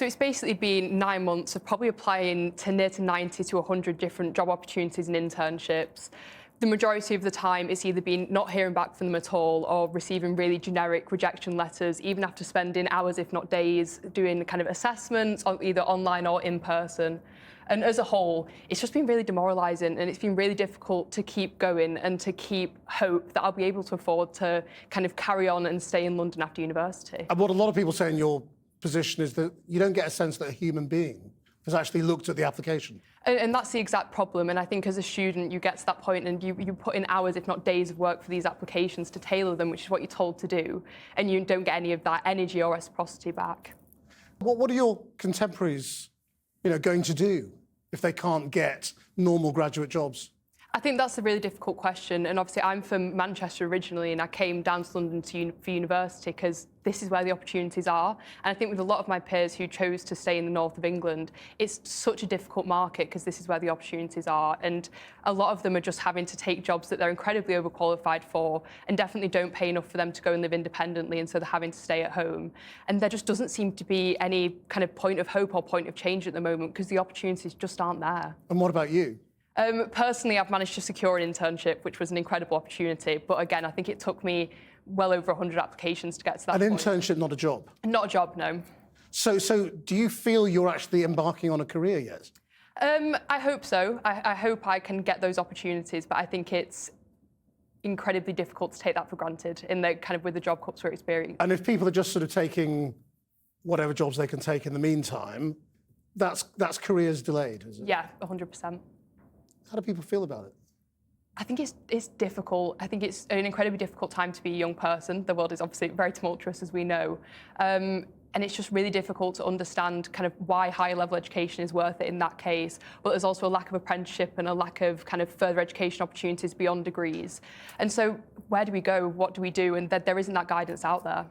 So it's basically been 9 months of probably applying to near to 90 to 100 different job opportunities and internships. The majority of the time, it's either been not hearing back from them at all or receiving really generic rejection letters, even after spending hours, if not days, doing kind of assessments, either online or in person. And as a whole, it's just been really demoralising, and it's been really difficult to keep going and to keep hope that I'll be able to afford to kind of carry on and stay in London after university. And what a lot of people say in your position is that you don't get a sense that a human being has actually looked at the application. And that's the exact problem. And I think as a student, you get to that point and you put in hours, if not days of work for these applications to tailor them, which is what you're told to do. And you don't get any of that energy or reciprocity back. What are your contemporaries, going to do if they can't get normal graduate jobs? I think that's a really difficult question. And obviously I'm from Manchester originally, and I came down to London for university because this is where the opportunities are. And I think with a lot of my peers who chose to stay in the north of England, it's such a difficult market because this is where the opportunities are. And a lot of them are just having to take jobs that they're incredibly overqualified for and definitely don't pay enough for them to go and live independently. And so they're having to stay at home. And there just doesn't seem to be any kind of point of hope or point of change at the moment because the opportunities just aren't there. And what about you? Personally, I've managed to secure an internship, which was an incredible opportunity. But again, I think it took me well over 100 applications to get to that point. An internship, not a job? Not a job, no. So do you feel you're actually embarking on a career yet? I hope so. I hope I can get those opportunities, but I think it's incredibly difficult to take that for granted in the kind of with the job cups we're experiencing. And if people are just sort of taking whatever jobs they can take in the meantime, that's careers delayed, is it? Yeah, 100%. How do people feel about it? I think it's difficult. I think it's an incredibly difficult time to be a young person. The world is obviously very tumultuous, as we know. And it's just really difficult to understand kind of why higher level education is worth it in that case. But there's also a lack of apprenticeship and a lack of kind of further education opportunities beyond degrees. And so where do we go? What do we do? And there isn't that guidance out there.